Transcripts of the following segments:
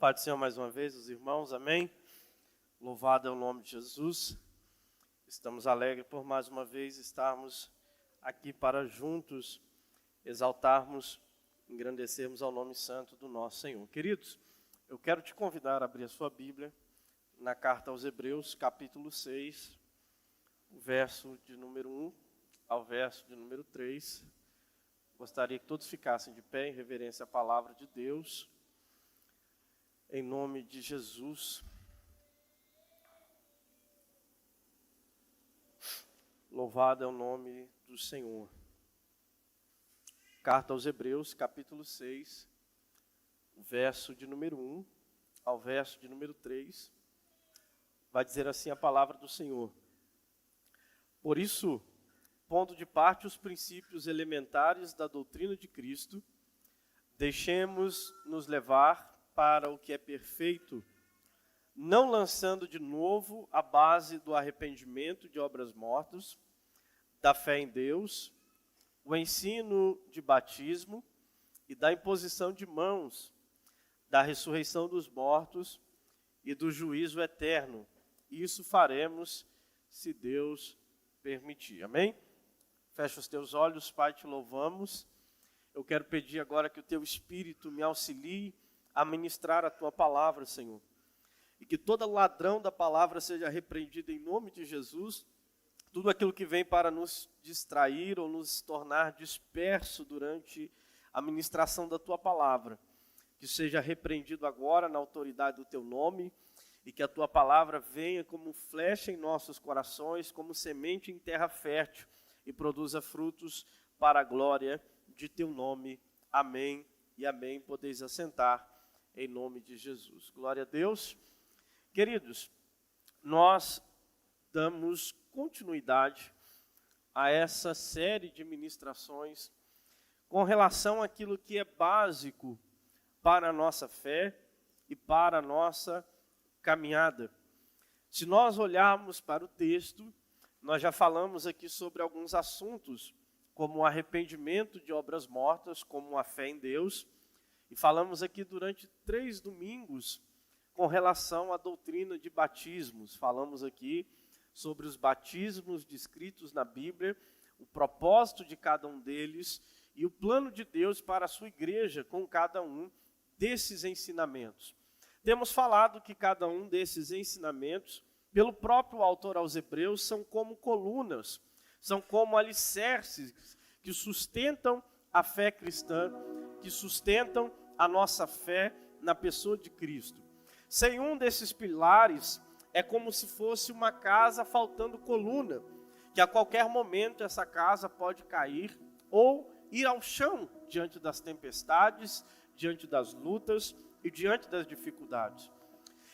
Pai do Senhor mais uma vez, os irmãos, amém? Louvado é o nome de Jesus. Estamos alegres por mais uma vez estarmos aqui para juntos exaltarmos, engrandecermos ao nome santo do nosso Senhor. Queridos, eu quero te convidar a abrir a sua Bíblia na carta aos Hebreus, capítulo 6, o verso de número 1 ao verso de número 3. Gostaria que todos ficassem de pé em reverência à palavra de Deus. Em nome de Jesus. Louvado é o nome do Senhor. Carta aos Hebreus, capítulo 6, verso de número 1 ao verso de número 3. Vai dizer assim a palavra do Senhor. Por isso, pondo de parte os princípios elementares da doutrina de Cristo, deixemos-nos levar para o que é perfeito, não lançando de novo a base do arrependimento de obras mortas, da fé em Deus, o ensino de batismo e da imposição de mãos, da ressurreição dos mortos e do juízo eterno. Isso faremos se Deus permitir. Amém? Fecha os teus olhos, Pai, te louvamos. Eu quero pedir agora que o teu Espírito me auxilie a ministrar a tua palavra, Senhor. E que todo ladrão da palavra seja repreendido em nome de Jesus. Tudo aquilo que vem para nos distrair ou nos tornar disperso durante a ministração da tua palavra, que seja repreendido agora na autoridade do teu nome e que a tua palavra venha como flecha em nossos corações, como semente em terra fértil e produza frutos para a glória de teu nome. Amém e amém. Podeis assentar. Em nome de Jesus. Glória a Deus. Queridos, nós damos continuidade a essa série de ministrações com relação àquilo que é básico para a nossa fé e para a nossa caminhada. Se nós olharmos para o texto, nós já falamos aqui sobre alguns assuntos, como o arrependimento de obras mortas, como a fé em Deus. E falamos aqui durante 3 domingos com relação à doutrina de batismos. Falamos aqui sobre os batismos descritos na Bíblia, o propósito de cada um deles e o plano de Deus para a sua igreja com cada um desses ensinamentos. Temos falado que cada um desses ensinamentos, pelo próprio autor aos Hebreus, são como colunas, são como alicerces que sustentam a fé cristã, que sustentam a nossa fé na pessoa de Cristo. Sem um desses pilares, é como se fosse uma casa faltando coluna, que a qualquer momento essa casa pode cair ou ir ao chão diante das tempestades, diante das lutas e diante das dificuldades.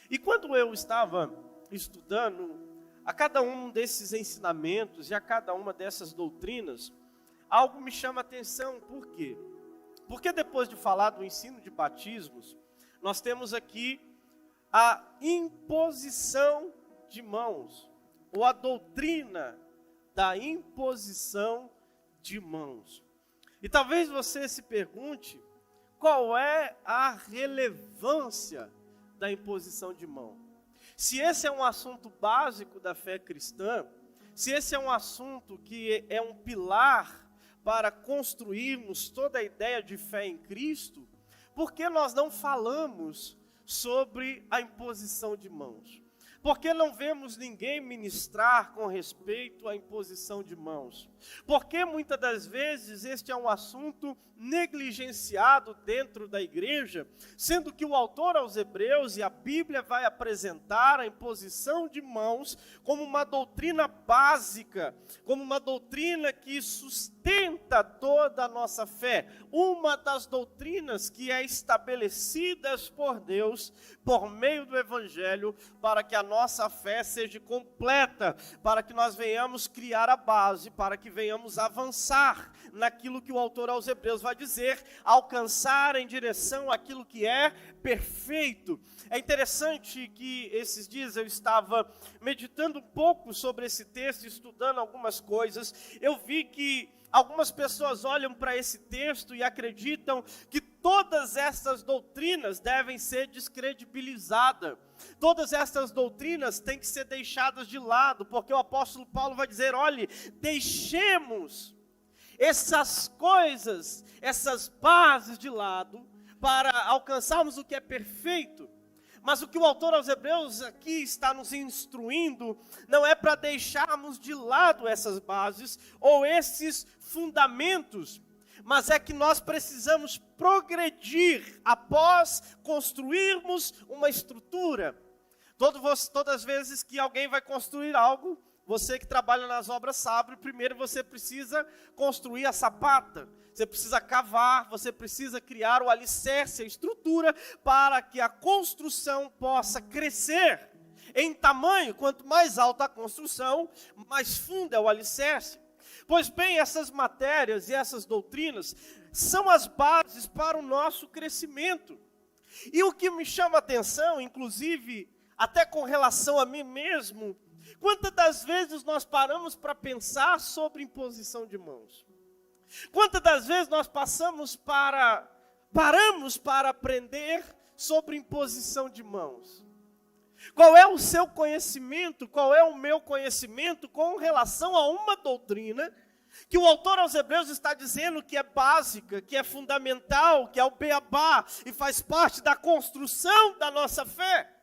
E quando eu estava estudando a cada um desses ensinamentos e a cada uma dessas doutrinas, algo me chama a atenção. Por quê? Porque depois de falar do ensino de batismos, nós temos aqui a imposição de mãos, ou a doutrina da imposição de mãos. E talvez você se pergunte, qual é a relevância da imposição de mão? Se esse é um assunto básico da fé cristã, se esse é um assunto que é um pilar para construirmos toda a ideia de fé em Cristo, por que nós não falamos sobre a imposição de mãos? Por que não vemos ninguém ministrar com respeito à imposição de mãos? Porque muitas das vezes este é um assunto negligenciado dentro da igreja, sendo que o autor aos Hebreus e a Bíblia vai apresentar a imposição de mãos como uma doutrina básica, como uma doutrina que sustenta toda a nossa fé, uma das doutrinas que é estabelecidas por Deus por meio do Evangelho para que a nossa fé seja completa, para que nós venhamos criar a base, para que venhamos avançar naquilo que o autor aos Hebreus vai dizer, alcançar em direção àquilo que é perfeito. É interessante que esses dias eu estava meditando um pouco sobre esse texto, estudando algumas coisas. Eu vi que algumas pessoas olham para esse texto e acreditam que todas essas doutrinas devem ser descredibilizadas. Todas essas doutrinas têm que ser deixadas de lado, porque o apóstolo Paulo vai dizer, olhe, deixemos essas coisas, essas bases de lado, para alcançarmos o que é perfeito. Mas o que o autor aos Hebreus aqui está nos instruindo, não é para deixarmos de lado essas bases, ou esses fundamentos, mas é que nós precisamos progredir após construirmos uma estrutura. Todas as vezes que alguém vai construir algo, você que trabalha nas obras sabe, primeiro você precisa construir a sapata, você precisa cavar, você precisa criar o alicerce, a estrutura, para que a construção possa crescer em tamanho. Quanto mais alta a construção, mais fundo é o alicerce. Pois bem, essas matérias e essas doutrinas são as bases para o nosso crescimento. E o que me chama a atenção, inclusive, até com relação a mim mesmo, quantas das vezes nós paramos para pensar sobre imposição de mãos? Quantas das vezes nós paramos para aprender sobre imposição de mãos? Qual é o seu conhecimento, qual é o meu conhecimento com relação a uma doutrina que o autor aos Hebreus está dizendo que é básica, que é fundamental, que é o beabá e faz parte da construção da nossa fé?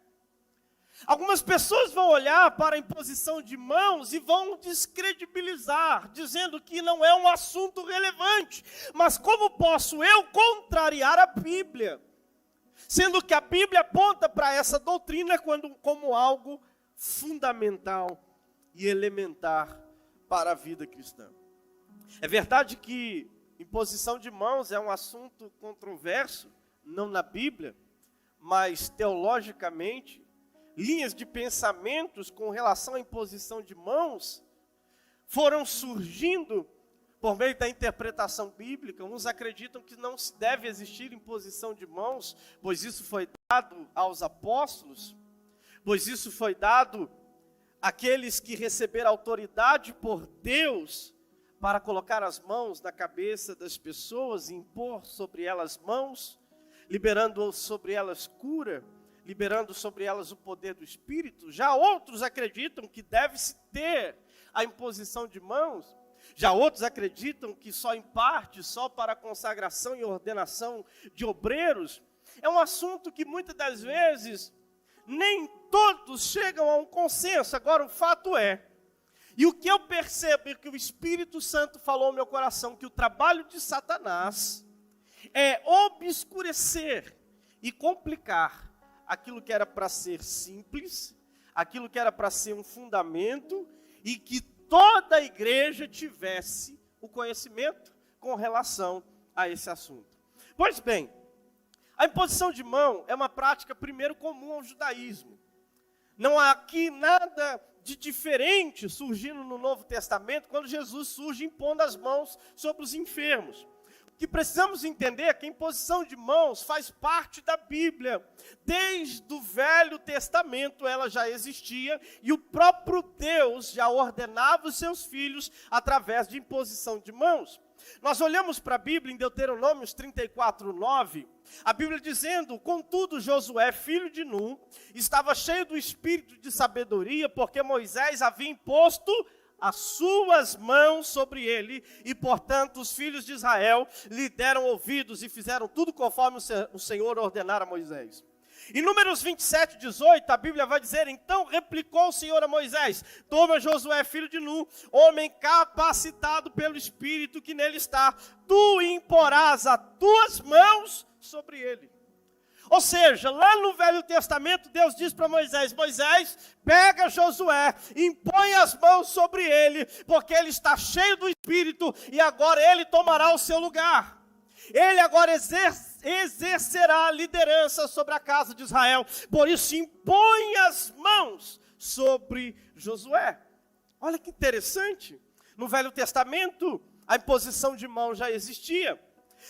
Algumas pessoas vão olhar para a imposição de mãos e vão descredibilizar, dizendo que não é um assunto relevante. Mas como posso eu contrariar a Bíblia? Sendo que a Bíblia aponta para essa doutrina como algo fundamental e elementar para a vida cristã. É verdade que imposição de mãos é um assunto controverso, não na Bíblia, mas teologicamente, linhas de pensamentos com relação à imposição de mãos foram surgindo por meio da interpretação bíblica. Uns acreditam que não se deve existir imposição de mãos, pois isso foi dado aos apóstolos, pois isso foi dado àqueles que receberam autoridade por Deus para colocar as mãos na cabeça das pessoas e impor sobre elas mãos, liberando sobre elas cura, liberando sobre elas o poder do Espírito. Já outros acreditam que deve-se ter a imposição de mãos. Já outros acreditam que só em parte, só para a consagração e ordenação de obreiros. É um assunto que muitas das vezes nem todos chegam a um consenso. Agora o fato é, e o que eu percebo é que o Espírito Santo falou ao meu coração, que o trabalho de Satanás é obscurecer e complicar aquilo que era para ser simples, aquilo que era para ser um fundamento, e que toda a igreja tivesse o conhecimento com relação a esse assunto. Pois bem, a imposição de mão é uma prática primeiro comum ao judaísmo. Não há aqui nada de diferente surgindo no Novo Testamento, quando Jesus surge impondo as mãos sobre os enfermos. O que precisamos entender é que a imposição de mãos faz parte da Bíblia. Desde o Velho Testamento ela já existia, e o próprio Deus já ordenava os seus filhos através de imposição de mãos. Nós olhamos para a Bíblia em Deuteronômio 34:9, a Bíblia dizendo: contudo Josué, filho de Nun, estava cheio do espírito de sabedoria, porque Moisés havia imposto as suas mãos sobre ele, e portanto os filhos de Israel lhe deram ouvidos e fizeram tudo conforme o Senhor ordenara a Moisés. Em Números 27:18, a Bíblia vai dizer: então replicou o Senhor a Moisés: toma Josué, filho de Nun, homem capacitado pelo Espírito que nele está, tu imporás as tuas mãos sobre ele. Ou seja, lá no Velho Testamento, Deus diz para Moisés: Moisés, pega Josué, impõe as mãos sobre ele, porque ele está cheio do Espírito, e agora ele tomará o seu lugar. Ele agora exercerá a liderança sobre a casa de Israel. Por isso, impõe as mãos sobre Josué. Olha que interessante. No Velho Testamento, a imposição de mãos já existia.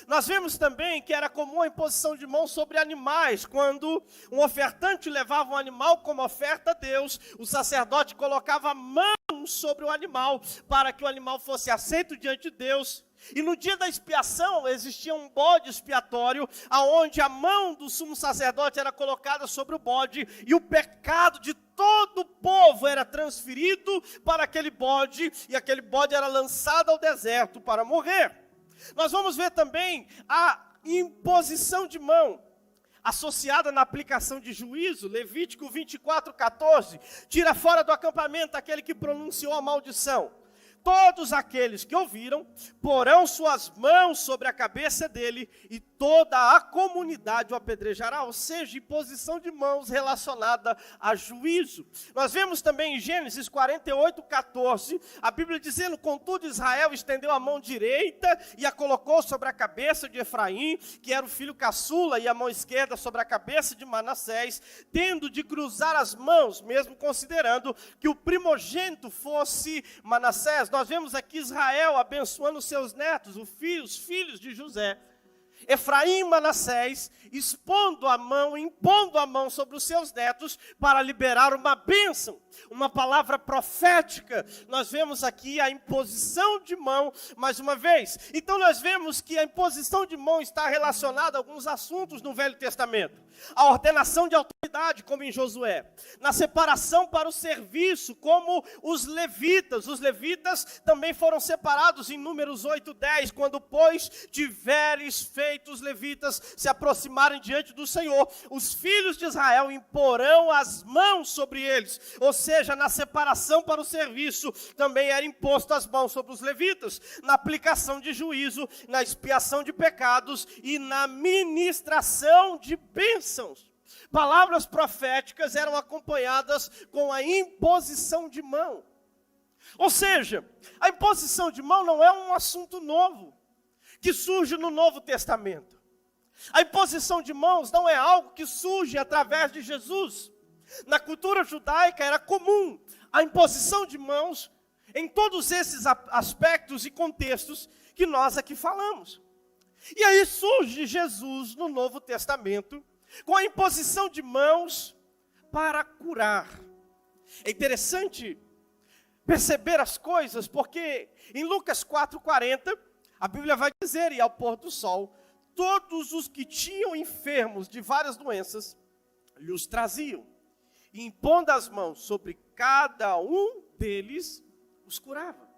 Nós vemos também que era comum a imposição de mãos sobre animais. Quando um ofertante levava um animal como oferta a Deus, o sacerdote colocava a mão sobre o animal, para que o animal fosse aceito diante de Deus, E no dia da expiação existia um bode expiatório, aonde a mão do sumo sacerdote era colocada sobre o bode, e o pecado de todo o povo era transferido para aquele bode, e aquele bode era lançado ao deserto para morrer. Nós vamos ver também a imposição de mão, associada na aplicação de juízo. Levítico 24:14, tira fora do acampamento aquele que pronunciou a maldição. Todos aqueles que ouviram porão suas mãos sobre a cabeça dele, e toda a comunidade o apedrejará. Ou seja, imposição de mãos relacionada a juízo. Nós vemos também em Gênesis 48:14, a Bíblia dizendo: contudo Israel estendeu a mão direita e a colocou sobre a cabeça de Efraim, que era o filho caçula, e a mão esquerda sobre a cabeça de Manassés, tendo de cruzar as mãos, mesmo considerando que o primogênito fosse Manassés. Nós vemos aqui Israel abençoando os seus netos, os filhos de José. Efraim e Manassés impondo a mão sobre os seus netos para liberar uma bênção, uma palavra profética. Nós vemos aqui a imposição de mão mais uma vez. Então nós vemos que a imposição de mão está relacionada a alguns assuntos no Velho Testamento. A ordenação de autoridade, como em Josué. Na separação para o serviço, como os levitas. Os levitas também foram separados em Números 8:10, quando, pois, tiveres feito os levitas se aproximarem diante do Senhor, os filhos de Israel imporão as mãos sobre eles. Ou seja, na separação para o serviço, também era imposto as mãos sobre os levitas. Na aplicação de juízo, na expiação de pecados e na ministração de bênçãos. Palavras proféticas eram acompanhadas com a imposição de mão. Ou seja, a imposição de mão não é um assunto novo, que surge no Novo Testamento. A imposição de mãos não é algo que surge através de Jesus. Na cultura judaica era comum a imposição de mãos em todos esses aspectos e contextos que nós aqui falamos. E aí surge Jesus no Novo Testamento com a imposição de mãos para curar. É interessante perceber as coisas, porque em Lucas 4:40, a Bíblia vai dizer: e ao pôr do sol, todos os que tinham enfermos de várias doenças, lhes traziam, e impondo as mãos sobre cada um deles, os curava.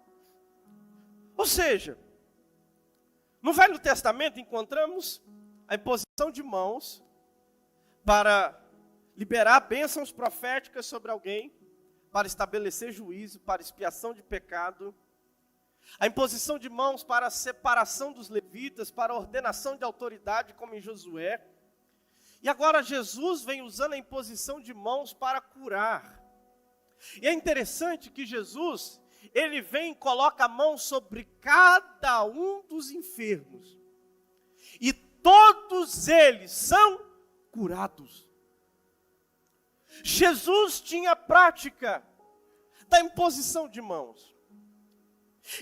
Ou seja, no Velho Testamento encontramos a imposição de mãos para liberar bênçãos proféticas sobre alguém, para estabelecer juízo, para expiação de pecado. A imposição de mãos para a separação dos levitas, para a ordenação de autoridade, como em Josué. E agora Jesus vem usando a imposição de mãos para curar. E é interessante que Jesus, ele vem e coloca a mão sobre cada um dos enfermos. E todos eles são curados. Jesus tinha a prática da imposição de mãos.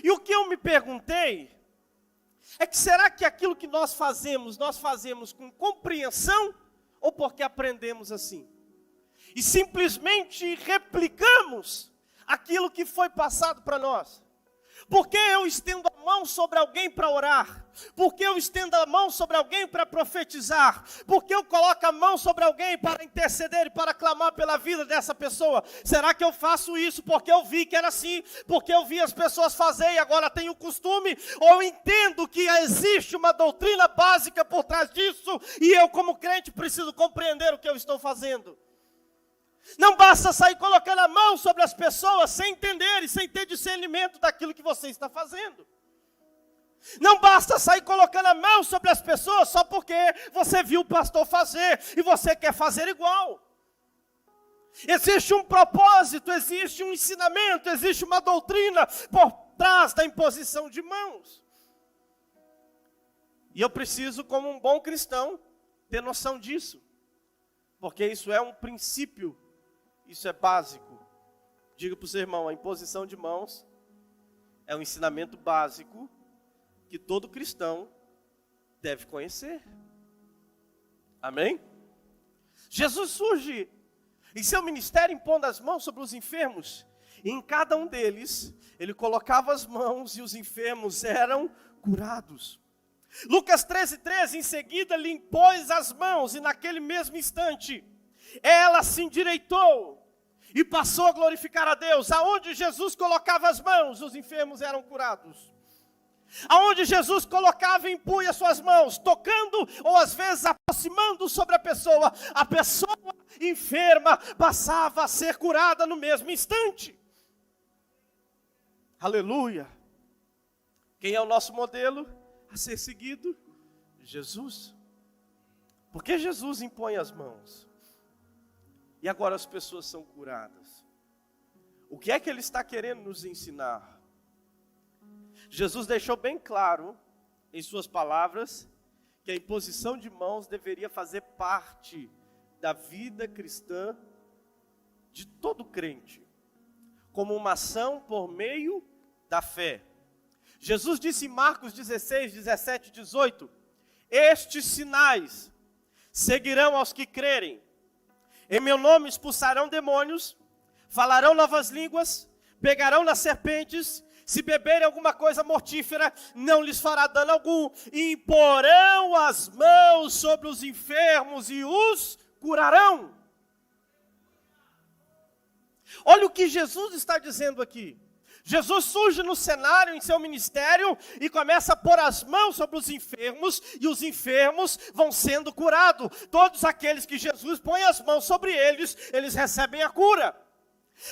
E o que eu me perguntei é que será que aquilo que nós fazemos com compreensão ou porque aprendemos assim? E simplesmente replicamos aquilo que foi passado para nós. Por que eu estendo a mão sobre alguém para orar? Por que eu estendo a mão sobre alguém para profetizar? Por que eu coloco a mão sobre alguém para interceder e para clamar pela vida dessa pessoa? Será que eu faço isso porque eu vi que era assim? Porque eu vi as pessoas fazer e agora tenho o costume? Ou eu entendo que existe uma doutrina básica por trás disso e eu, como crente, preciso compreender o que eu estou fazendo? Não basta sair colocando a mão sobre as pessoas sem entender e sem ter discernimento daquilo que você está fazendo. Não basta sair colocando a mão sobre as pessoas só porque você viu o pastor fazer e você quer fazer igual. Existe um propósito, existe um ensinamento, existe uma doutrina por trás da imposição de mãos. E eu preciso, como um bom cristão, ter noção disso. Porque isso é um princípio. Isso é básico. Diga para o seu irmão, a imposição de mãos é um ensinamento básico que todo cristão deve conhecer. Amém? Jesus surge em seu ministério impondo as mãos sobre os enfermos. E em cada um deles, ele colocava as mãos e os enfermos eram curados. Lucas 13:13, em seguida lhe impôs as mãos, e naquele mesmo instante, ela se endireitou e passou a glorificar a Deus. Aonde Jesus colocava as mãos, os enfermos eram curados. Aonde Jesus colocava e impunha suas mãos, tocando ou às vezes aproximando sobre a pessoa enferma passava a ser curada no mesmo instante. Aleluia! Quem é o nosso modelo a ser seguido? Jesus. Porque Jesus impõe as mãos. E agora as pessoas são curadas. O que é que ele está querendo nos ensinar? Jesus deixou bem claro, em suas palavras, que a imposição de mãos deveria fazer parte da vida cristã de todo crente, como uma ação por meio da fé. Jesus disse em Marcos 16, 17 e 18, estes sinais seguirão aos que crerem. Em meu nome expulsarão demônios, falarão novas línguas, pegarão nas serpentes, se beberem alguma coisa mortífera, não lhes fará dano algum, e imporão as mãos sobre os enfermos e os curarão. Olha o que Jesus está dizendo aqui. Jesus surge no cenário em seu ministério e começa a pôr as mãos sobre os enfermos, e os enfermos vão sendo curados. Todos aqueles que Jesus põe as mãos sobre eles, eles recebem a cura.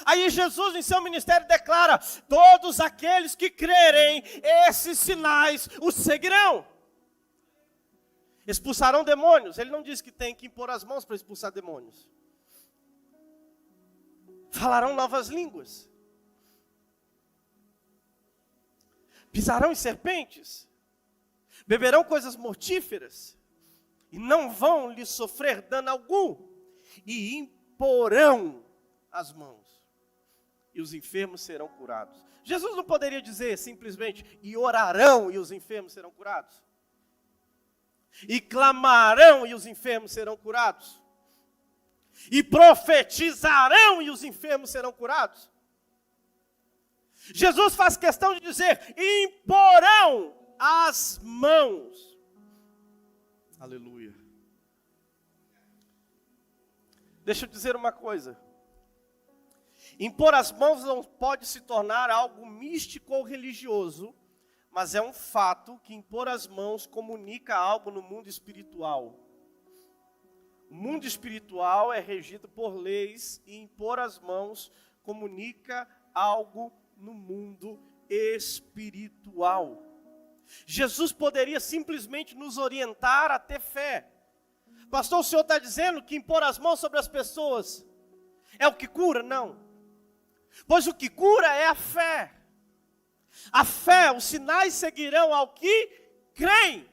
Aí Jesus em seu ministério declara, todos aqueles que crerem, esses sinais os seguirão. Expulsarão demônios. Ele não diz que tem que impor as mãos para expulsar demônios. Falarão novas línguas. Pisarão em serpentes. Beberão coisas mortíferas. E não vão lhe sofrer dano algum. E imporão as mãos. E os enfermos serão curados. Jesus não poderia dizer simplesmente, e orarão e os enfermos serão curados. E clamarão e os enfermos serão curados. E profetizarão e os enfermos serão curados. Jesus faz questão de dizer, imporão as mãos. Aleluia. Deixa eu dizer uma coisa. Impor as mãos não pode se tornar algo místico ou religioso, mas é um fato que impor as mãos comunica algo no mundo espiritual. O mundo espiritual é regido por leis e impor as mãos comunica algo no mundo espiritual. Jesus poderia simplesmente nos orientar a ter fé. Pastor, o senhor está dizendo que impor as mãos sobre as pessoas é o que cura? Não. Pois o que cura é a fé. A fé, os sinais seguirão ao que creem.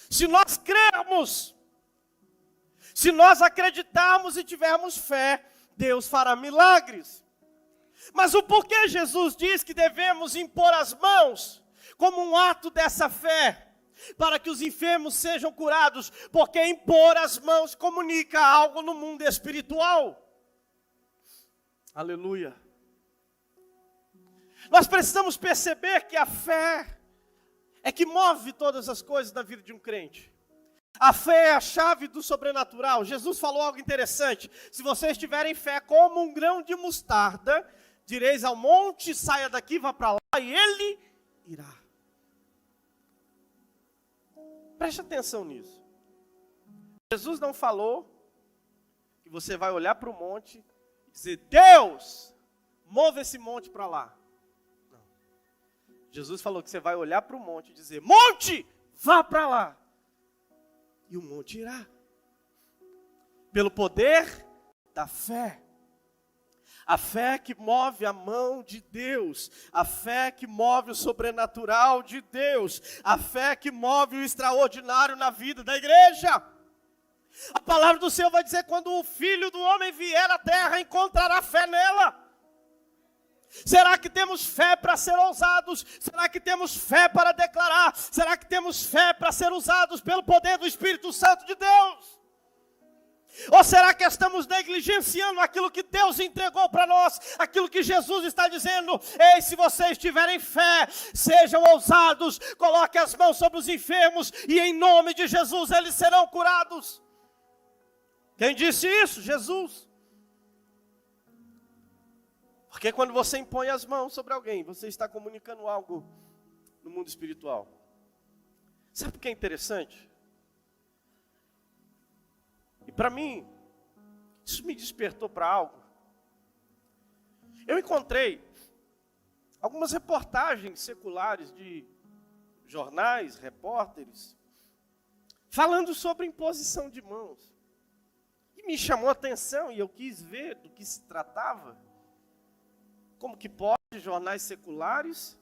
Se nós crermos, se nós acreditarmos e tivermos fé, Deus fará milagres. Mas o porquê Jesus diz que devemos impor as mãos como um ato dessa fé, para que os enfermos sejam curados? Porque impor as mãos comunica algo no mundo espiritual. Aleluia. Nós precisamos perceber que a fé é que move todas as coisas na vida de um crente. A fé é a chave do sobrenatural. Jesus falou algo interessante. Se vocês tiverem fé como um grão de mostarda, direis ao monte, saia daqui, vá para lá, e ele irá. Preste atenção nisso. Jesus não falou que você vai olhar para o monte e dizer, Deus, mova esse monte para lá. Não. Jesus falou que você vai olhar para o monte e dizer, monte, vá para lá. E o monte irá. Pelo poder da fé. A fé que move a mão de Deus, a fé que move o sobrenatural de Deus, a fé que move o extraordinário na vida da igreja. A palavra do Senhor vai dizer, quando o Filho do Homem vier à terra, encontrará fé nela. Será que temos fé para ser ousados? Será que temos fé para declarar? Será que temos fé para ser usados pelo poder do Espírito Santo de Deus? Ou será que estamos negligenciando aquilo que Deus entregou para nós? Aquilo que Jesus está dizendo: ei, se vocês tiverem fé, sejam ousados, coloquem as mãos sobre os enfermos e em nome de Jesus eles serão curados. Quem disse isso? Jesus. Porque quando você impõe as mãos sobre alguém, você está comunicando algo no mundo espiritual. Sabe o que é interessante? E para mim, isso me despertou para algo. Eu encontrei algumas reportagens seculares de jornais, repórteres, falando sobre imposição de mãos. E me chamou a atenção e eu quis ver do que se tratava. Como que pode jornais seculares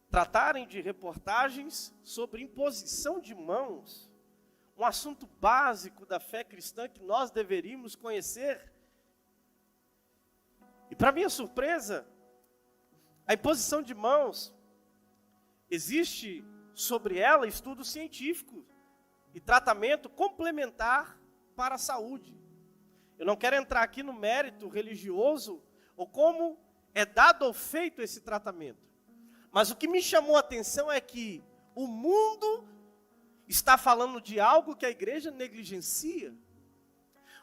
tratarem de reportagens sobre imposição de mãos? Um assunto básico da fé cristã que nós deveríamos conhecer. E para minha surpresa, a imposição de mãos, existe sobre ela estudo científico e tratamento complementar para a saúde. Eu não quero entrar aqui no mérito religioso ou como é dado ou feito esse tratamento. Mas o que me chamou a atenção é que o mundo está falando de algo que a igreja negligencia.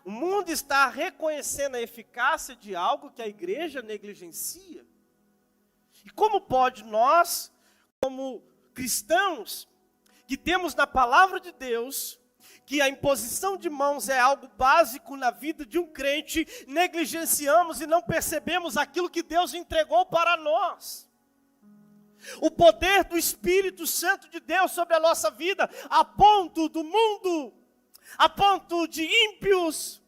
O mundo está reconhecendo a eficácia de algo que a igreja negligencia. E como pode nós, como cristãos, que temos na palavra de Deus, que a imposição de mãos é algo básico na vida de um crente, negligenciamos e não percebemos aquilo que Deus entregou para nós? O poder do Espírito Santo de Deus sobre a nossa vida, a ponto do mundo, a ponto de ímpios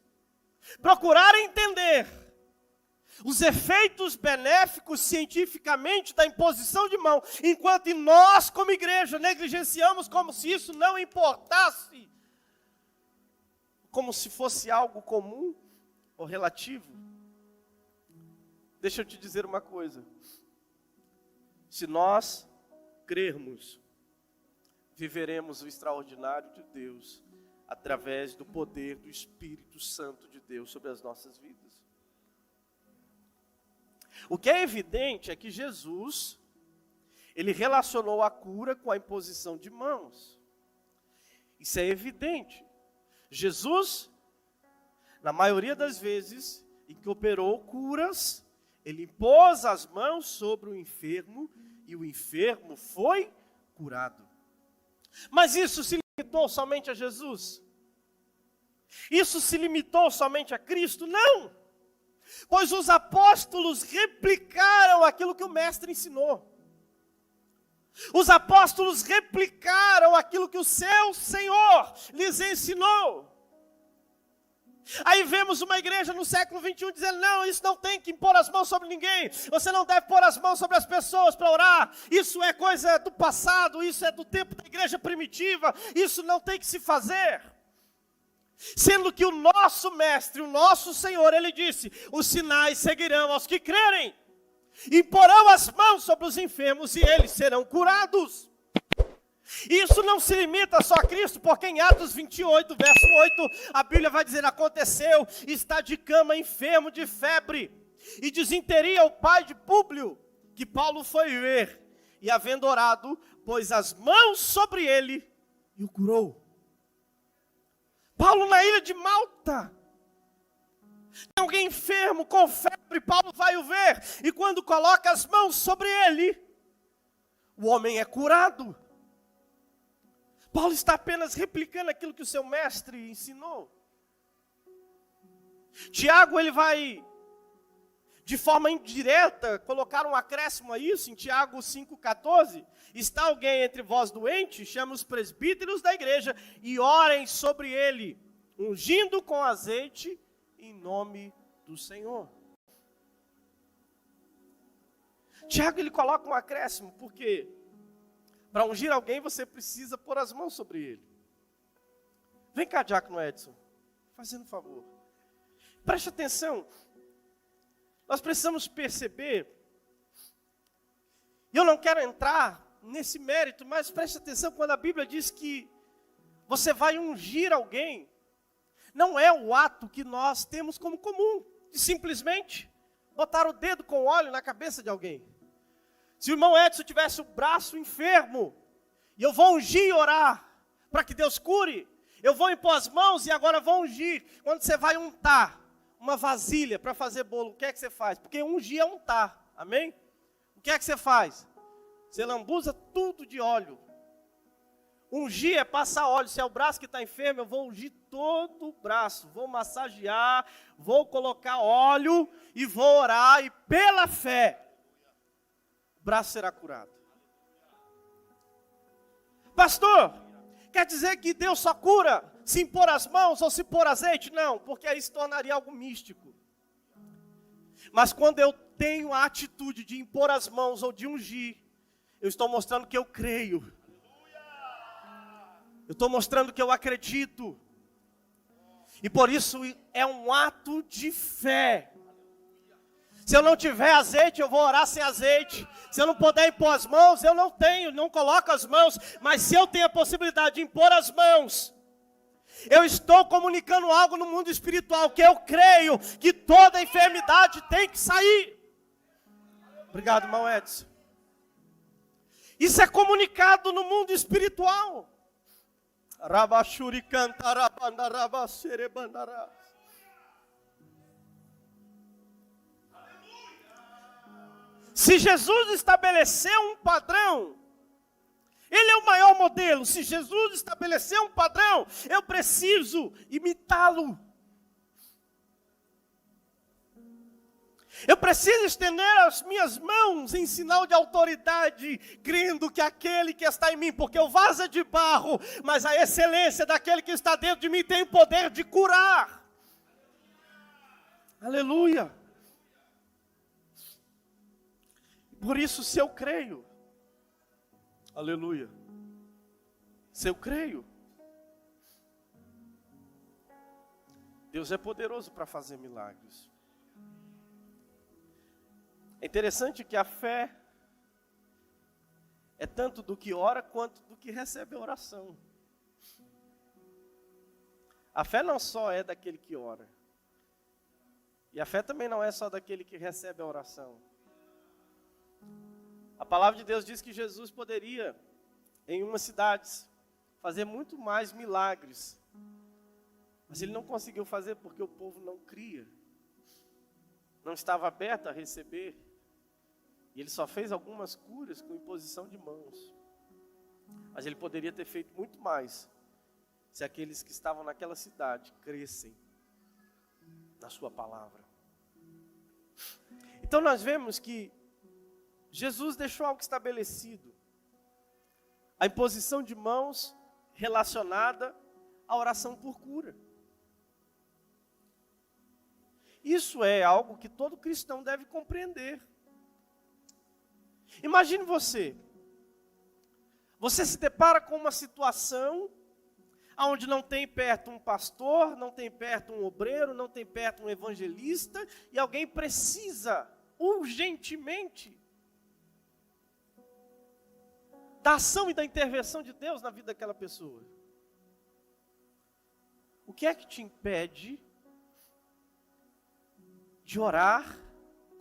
procurarem entender os efeitos benéficos cientificamente da imposição de mão, enquanto nós, como igreja, negligenciamos como se isso não importasse, como se fosse algo comum ou relativo. Deixa eu te dizer uma coisa. Se nós crermos, viveremos o extraordinário de Deus através do poder do Espírito Santo de Deus sobre as nossas vidas. O que é evidente é que Jesus, ele relacionou a cura com a imposição de mãos. Isso é evidente. Jesus, na maioria das vezes em que operou curas, ele impôs as mãos sobre o enfermo e o enfermo foi curado. Mas isso se limitou somente a Jesus? Isso se limitou somente a Cristo? Não! Pois os apóstolos replicaram aquilo que o mestre ensinou. Os apóstolos replicaram aquilo que o seu Senhor lhes ensinou. Aí vemos uma igreja no século 21 dizendo: não, isso não tem que impor as mãos sobre ninguém. Você não deve pôr as mãos sobre as pessoas para orar. Isso é coisa do passado, isso é do tempo da igreja primitiva. Isso não tem que se fazer. Sendo que o nosso mestre, o nosso Senhor, ele disse: os sinais seguirão aos que crerem. Imporão as mãos sobre os enfermos e eles serão curados. Isso não se limita só a Cristo, porque em Atos 28, verso 8, a Bíblia vai dizer: aconteceu, está de cama enfermo de febre, e desinteria o pai de Públio, que Paulo foi ver, e havendo orado, pôs as mãos sobre ele e o curou. Paulo na ilha de Malta, tem alguém enfermo com febre, Paulo vai o ver, e quando coloca as mãos sobre ele, o homem é curado. Paulo está apenas replicando aquilo que o seu mestre ensinou. Tiago, ele vai, de forma indireta, colocar um acréscimo a isso, em Tiago 5,14. Está alguém entre vós doente? Chama os presbíteros da igreja e orem sobre ele, ungindo com azeite em nome do Senhor. Tiago, ele coloca um acréscimo, porque para ungir alguém, você precisa pôr as mãos sobre ele. Vem cá, diácono Edson, fazendo um favor. Preste atenção. Nós precisamos perceber, e eu não quero entrar nesse mérito, mas preste atenção quando a Bíblia diz que você vai ungir alguém. não é o ato que nós temos como comum, de simplesmente botar o dedo com óleo na cabeça de alguém. Se o irmão Edson tivesse o braço enfermo, e eu vou ungir e orar, para que Deus cure, eu vou impor as mãos e agora vou ungir. Quando você vai untar uma vasilha para fazer bolo, o que é que você faz? Porque ungir é untar, amém? O que é que você faz? Você lambuza tudo de óleo. Ungir é passar óleo. Se é o braço que está enfermo, eu vou ungir todo o braço. Vou massagear, vou colocar óleo e vou orar. E pela fé, o braço será curado. Pastor, quer dizer que Deus só cura se impor as mãos ou se pôr azeite? Não, porque aí se tornaria algo místico. Mas quando eu tenho a atitude de impor as mãos ou de ungir, eu estou mostrando que eu creio. Eu estou mostrando que eu acredito. E por isso é um ato de fé. Se eu não tiver azeite, eu vou orar sem azeite. Se eu não puder impor as mãos, eu não coloco as mãos. Mas se eu tenho a possibilidade de impor as mãos, eu estou comunicando algo no mundo espiritual, que eu creio que toda enfermidade tem que sair. Obrigado, irmão Edson. Isso é comunicado no mundo espiritual. Se Jesus estabeleceu um padrão, Ele é o maior modelo. Se Jesus estabeleceu um padrão, eu preciso imitá-lo. Eu preciso estender as minhas mãos em sinal de autoridade, crendo que aquele que está em mim, porque o vaso é de barro, mas a excelência daquele que está dentro de mim tem o poder de curar. Aleluia. Por isso, se eu creio, aleluia, se eu creio, Deus é poderoso para fazer milagres. É interessante que a fé é tanto do que ora quanto do que recebe a oração. A fé não só é daquele que ora, e a fé também não é só daquele que recebe a oração. A palavra de Deus diz que Jesus poderia, em umas cidades, fazer muito mais milagres, mas Ele não conseguiu fazer porque o povo não cria, não estava aberto a receber. E Ele só fez algumas curas com imposição de mãos. Mas Ele poderia ter feito muito mais se aqueles que estavam naquela cidade crescem na sua palavra. Então nós vemos que Jesus deixou algo estabelecido. A imposição de mãos relacionada à oração por cura. Isso é algo que todo cristão deve compreender. Imagine você se depara com uma situação onde não tem perto um pastor, não tem perto um obreiro, não tem perto um evangelista, e alguém precisa urgentemente da ação e da intervenção de Deus na vida daquela pessoa. O que é que te impede de orar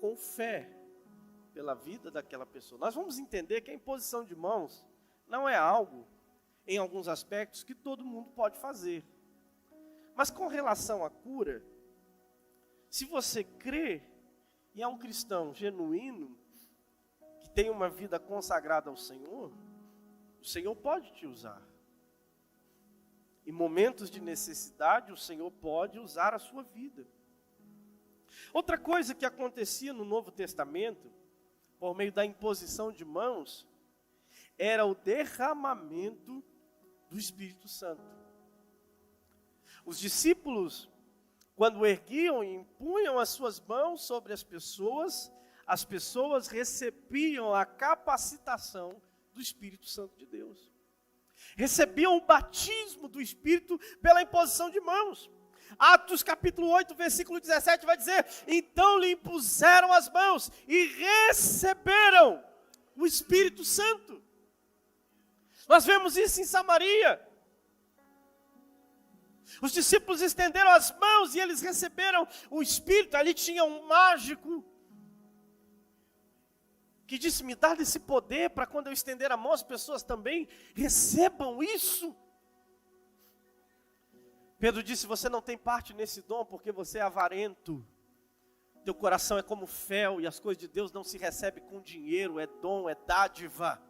com fé pela vida daquela pessoa? Nós vamos entender que a imposição de mãos não é algo, em alguns aspectos, que todo mundo pode fazer. Mas com relação à cura, se você crê e é um cristão genuíno, que tem uma vida consagrada ao Senhor, o Senhor pode te usar. Em momentos de necessidade, o Senhor pode usar a sua vida. Outra coisa que acontecia no Novo Testamento, por meio da imposição de mãos, era o derramamento do Espírito Santo. Os discípulos, quando erguiam e impunham as suas mãos sobre as pessoas recebiam a capacitação do Espírito Santo de Deus. Recebiam o batismo do Espírito pela imposição de mãos. Atos capítulo 8, versículo 17 vai dizer: então lhe impuseram as mãos e receberam o Espírito Santo. Nós vemos isso em Samaria. Os discípulos estenderam as mãos e eles receberam o Espírito. Ali tinha um mágico que disse: me dá esse poder para quando eu estender a mão as pessoas também recebam isso. Pedro disse: você não tem parte nesse dom porque você é avarento. Teu coração é como fel e as coisas de Deus não se recebem com dinheiro, é dom, é dádiva.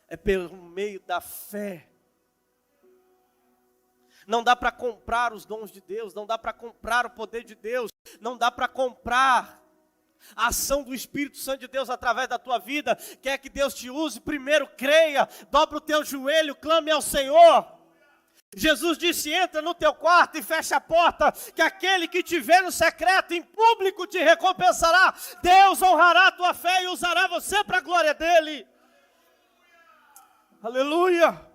É pelo meio da fé. Não dá para comprar os dons de Deus, não dá para comprar o poder de Deus, não dá para comprar a ação do Espírito Santo de Deus através da tua vida. Quer que Deus te use? Primeiro creia, dobra o teu joelho, clame ao Senhor. Jesus disse: entra no teu quarto e fecha a porta, que aquele que te vê no secreto, em público te recompensará. Deus honrará a tua fé e usará você para a glória dele. Aleluia.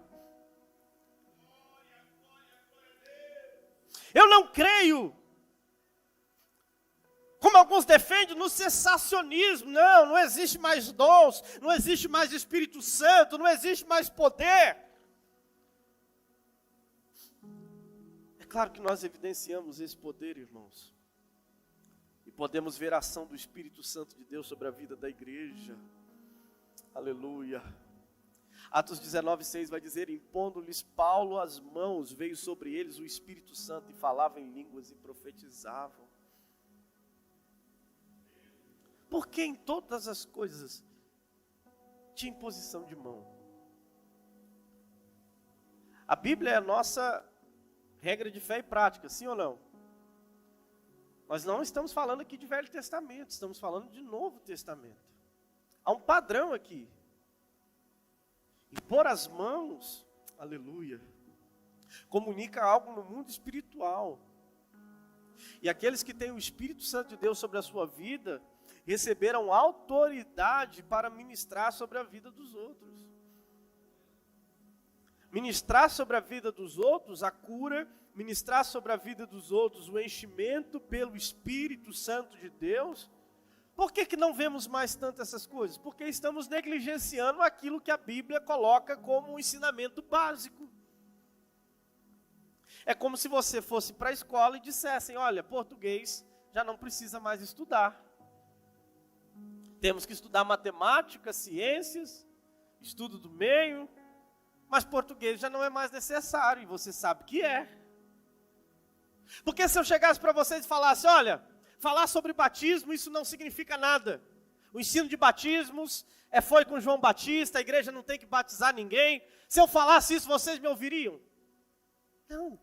Eu não creio, como alguns defendem, no cessacionismo. Não existe mais dons, não existe mais Espírito Santo, não existe mais poder. É claro que nós evidenciamos esse poder, irmãos. E podemos ver a ação do Espírito Santo de Deus sobre a vida da igreja. Aleluia. Atos 19:6 vai dizer: impondo-lhes Paulo as mãos, veio sobre eles o Espírito Santo e falavam em línguas e profetizavam. Porque em todas as coisas tinha imposição de mão. A Bíblia é a nossa regra de fé e prática, sim ou não? Nós não estamos falando aqui de Velho Testamento, estamos falando de Novo Testamento. Há um padrão aqui. Impor as mãos, aleluia, comunica algo no mundo espiritual. E aqueles que têm o Espírito Santo de Deus sobre a sua vida, receberam autoridade para ministrar sobre a vida dos outros. Ministrar sobre a vida dos outros a cura, ministrar sobre a vida dos outros o enchimento pelo Espírito Santo de Deus. Por que não vemos mais tanto essas coisas? Porque estamos negligenciando aquilo que a Bíblia coloca como um ensinamento básico. É como se você fosse para a escola e dissessem: olha, português já não precisa mais estudar. Temos que estudar matemática, ciências, estudo do meio, mas português já não é mais necessário, e você sabe que é. Porque se eu chegasse para vocês e falasse: olha, falar sobre batismo, isso não significa nada. O ensino de batismos foi com João Batista, a igreja não tem que batizar ninguém. Se eu falasse isso, vocês me ouviriam? Não.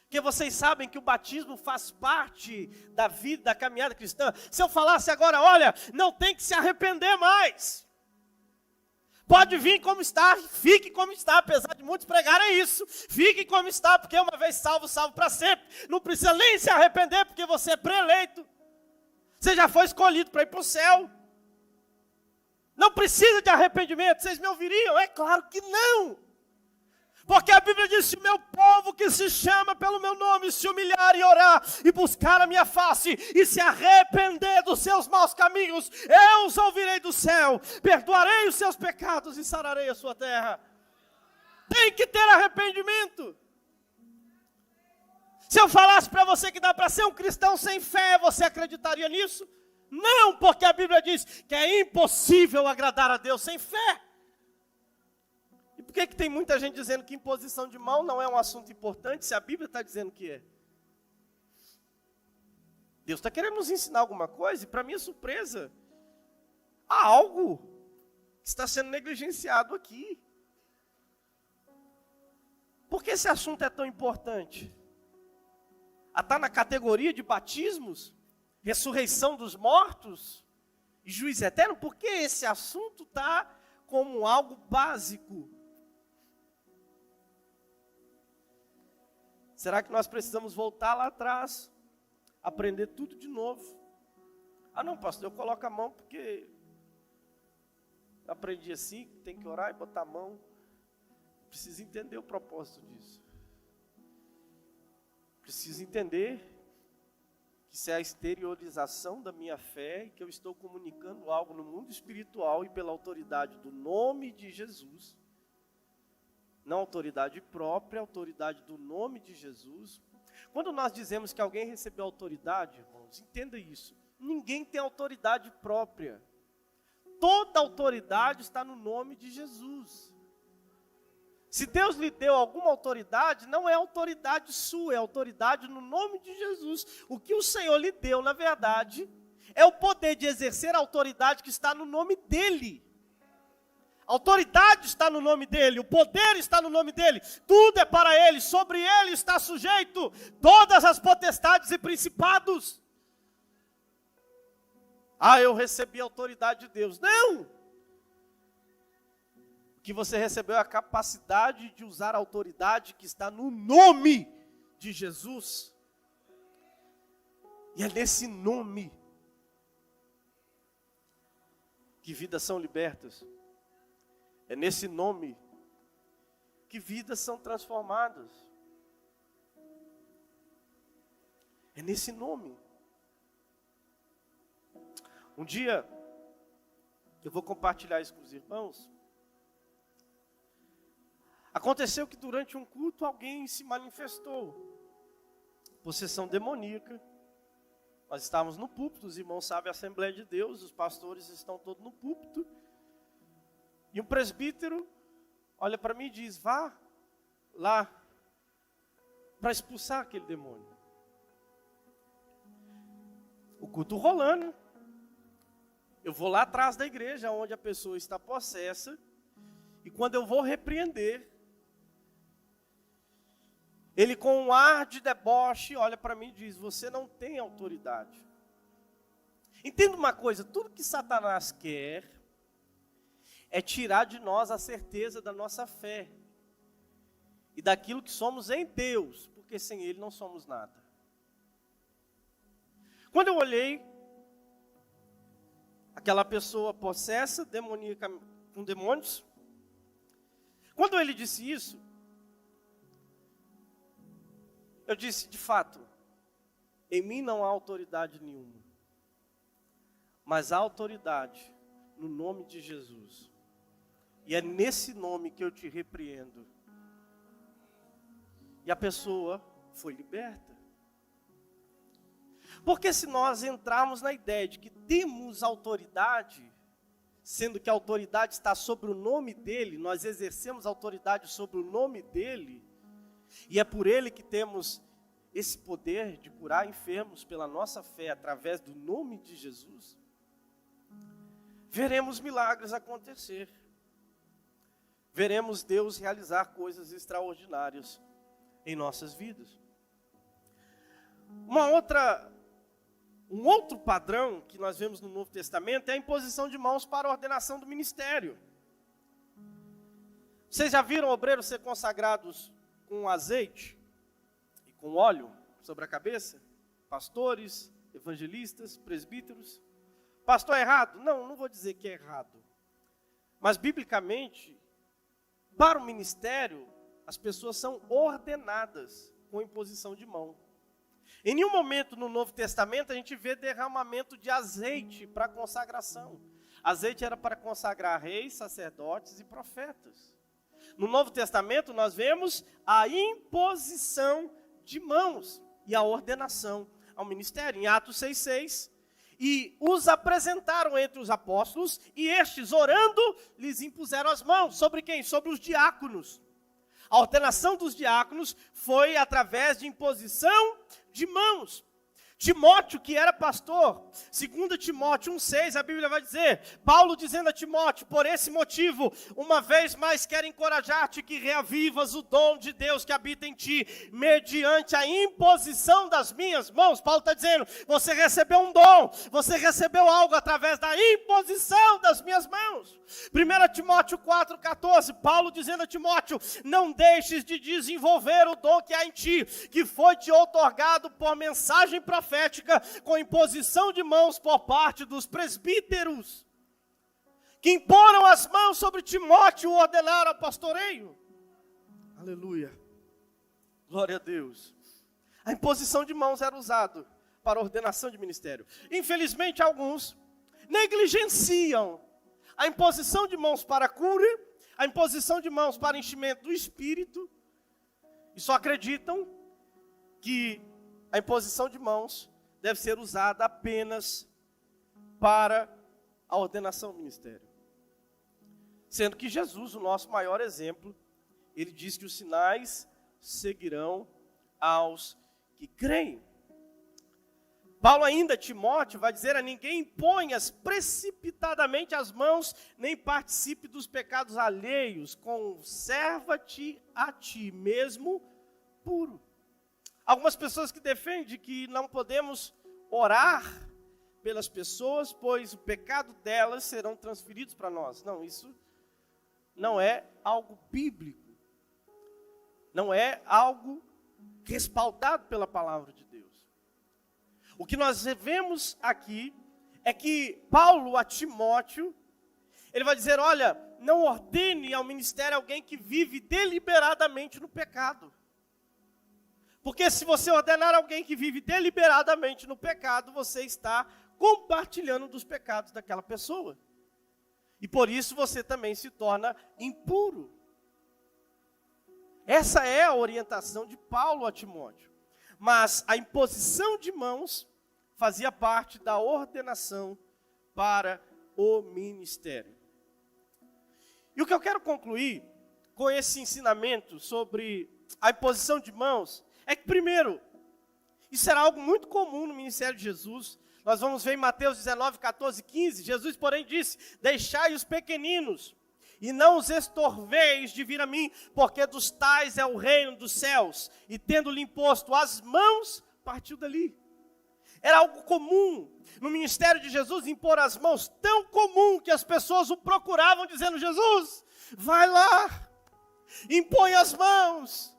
Porque vocês sabem que o batismo faz parte da vida, da caminhada cristã. Se eu falasse agora: olha, não tem que se arrepender mais. Pode vir como está, fique como está, apesar de muitos pregarem isso. Fique como está, porque uma vez salvo, salvo para sempre. Não precisa nem se arrepender, porque você é pré-eleito. Você já foi escolhido para ir para o céu. Não precisa de arrependimento. Vocês me ouviriam? É claro que não. Porque a Bíblia diz: se o meu povo que se chama pelo meu nome se humilhar e orar e buscar a minha face e se arrepender dos seus maus caminhos, eu os ouvirei do céu, perdoarei os seus pecados e sararei a sua terra. Tem que ter arrependimento. Se eu falasse para você que dá para ser um cristão sem fé, você acreditaria nisso? Não, porque a Bíblia diz que é impossível agradar a Deus sem fé. E por que tem muita gente dizendo que imposição de mão não é um assunto importante, se a Bíblia está dizendo que é? Deus está querendo nos ensinar alguma coisa, e para minha surpresa, há algo que está sendo negligenciado aqui. Por que esse assunto é tão importante? Está na categoria de batismos, ressurreição dos mortos e juízo eterno? Por que esse assunto está como algo básico? Será que nós precisamos voltar lá atrás, aprender tudo de novo? Ah não, pastor, eu coloco a mão porque eu aprendi assim, tem que orar e botar a mão. Preciso entender o propósito disso. Preciso entender que isso é a exteriorização da minha fé e que eu estou comunicando algo no mundo espiritual e pela autoridade do nome de Jesus. Não autoridade própria, autoridade do nome de Jesus. Quando nós dizemos que alguém recebeu autoridade, irmãos, entenda isso. Ninguém tem autoridade própria. Toda autoridade está no nome de Jesus. Se Deus lhe deu alguma autoridade, não é autoridade sua, é autoridade no nome de Jesus. O que o Senhor lhe deu, na verdade, é o poder de exercer a autoridade que está no nome dEle. A autoridade está no nome dEle, o poder está no nome dEle, tudo é para Ele, sobre Ele está sujeito todas as potestades e principados. Ah, eu recebi a autoridade de Deus. Não! O que você recebeu é a capacidade de usar a autoridade que está no nome de Jesus. E é nesse nome que vidas são libertas. É nesse nome que vidas são transformadas. É nesse nome. Um dia, eu vou compartilhar isso com os irmãos. Aconteceu que durante um culto alguém se manifestou. Possessão demoníaca. Nós estávamos no púlpito, os irmãos sabem a Assembleia de Deus, os pastores estão todos no púlpito. E um presbítero olha para mim e diz, vá lá para expulsar aquele demônio. O culto rolando. Eu vou lá atrás da igreja, onde a pessoa está possessa. E quando eu vou repreender, ele com um ar de deboche olha para mim e diz, você não tem autoridade. Entenda uma coisa, tudo que Satanás quer é tirar de nós a certeza da nossa fé e daquilo que somos em Deus, porque sem Ele não somos nada. Quando eu olhei, aquela pessoa possessa, demoníaca, com demônios, quando ele disse isso, eu disse, de fato, em mim não há autoridade nenhuma, mas há autoridade no nome de Jesus. E é nesse nome que eu te repreendo. E a pessoa foi liberta. Porque se nós entrarmos na ideia de que temos autoridade, sendo que a autoridade está sobre o nome dele, nós exercemos autoridade sobre o nome dele, e é por ele que temos esse poder de curar enfermos pela nossa fé, através do nome de Jesus, veremos milagres acontecer. Veremos Deus realizar coisas extraordinárias em nossas vidas. Um outro padrão que nós vemos no Novo Testamento é a imposição de mãos para a ordenação do ministério. Vocês já viram obreiros ser consagrados com azeite e com óleo sobre a cabeça? Pastores, evangelistas, presbíteros. Pastor, é errado? Não vou dizer que é errado. Mas, biblicamente, para o ministério, as pessoas são ordenadas com imposição de mão. Em nenhum momento no Novo Testamento a gente vê derramamento de azeite para consagração. Azeite era para consagrar reis, sacerdotes e profetas. No Novo Testamento nós vemos a imposição de mãos e a ordenação ao ministério. Em Atos 6,6, e os apresentaram entre os apóstolos, e estes, orando, lhes impuseram as mãos. Sobre quem? Sobre os diáconos. A ordenação dos diáconos foi através de imposição de mãos. Timóteo, que era pastor, 2 Timóteo 1,6, a Bíblia vai dizer, Paulo dizendo a Timóteo, por esse motivo, uma vez mais quero encorajar-te que reavivas o dom de Deus que habita em ti, mediante a imposição das minhas mãos. Paulo está dizendo, você recebeu um dom, você recebeu algo através da imposição das minhas mãos. 1 Timóteo 4,14, Paulo dizendo a Timóteo, não deixes de desenvolver o dom que há em ti, que foi te outorgado por mensagem profética, com imposição de mãos por parte dos presbíteros, que imporam as mãos sobre Timóteo e o ordenaram ao pastoreio. Aleluia, glória a Deus. A imposição de mãos era usada para ordenação de ministério. Infelizmente, alguns negligenciam a imposição de mãos para a cura, a imposição de mãos para enchimento do Espírito e só acreditam que a imposição de mãos deve ser usada apenas para a ordenação do ministério. Sendo que Jesus, o nosso maior exemplo, ele diz que os sinais seguirão aos que creem. Paulo ainda, Timóteo, vai dizer a ninguém imponhas precipitadamente as mãos, nem participe dos pecados alheios, conserva-te a ti mesmo puro. Algumas pessoas que defendem que não podemos orar pelas pessoas, pois o pecado delas serão transferidos para nós. Não, isso não é algo bíblico. Não é algo respaldado pela palavra de Deus. O que nós vemos aqui é que Paulo a Timóteo, ele vai dizer, olha, não ordene ao ministério alguém que vive deliberadamente no pecado. Porque se você ordenar alguém que vive deliberadamente no pecado, você está compartilhando dos pecados daquela pessoa. E por isso você também se torna impuro. Essa é a orientação de Paulo a Timóteo. Mas a imposição de mãos fazia parte da ordenação para o ministério. E o que eu quero concluir com esse ensinamento sobre a imposição de mãos é que, primeiro, isso era algo muito comum no ministério de Jesus. Nós vamos ver em Mateus 19, 14, 15. Jesus, porém, disse, deixai os pequeninos e não os estorveis de vir a mim, porque dos tais é o reino dos céus. E tendo-lhe imposto as mãos, partiu dali. Era algo comum no ministério de Jesus impor as mãos, tão comum que as pessoas o procuravam dizendo, Jesus, vai lá, impõe as mãos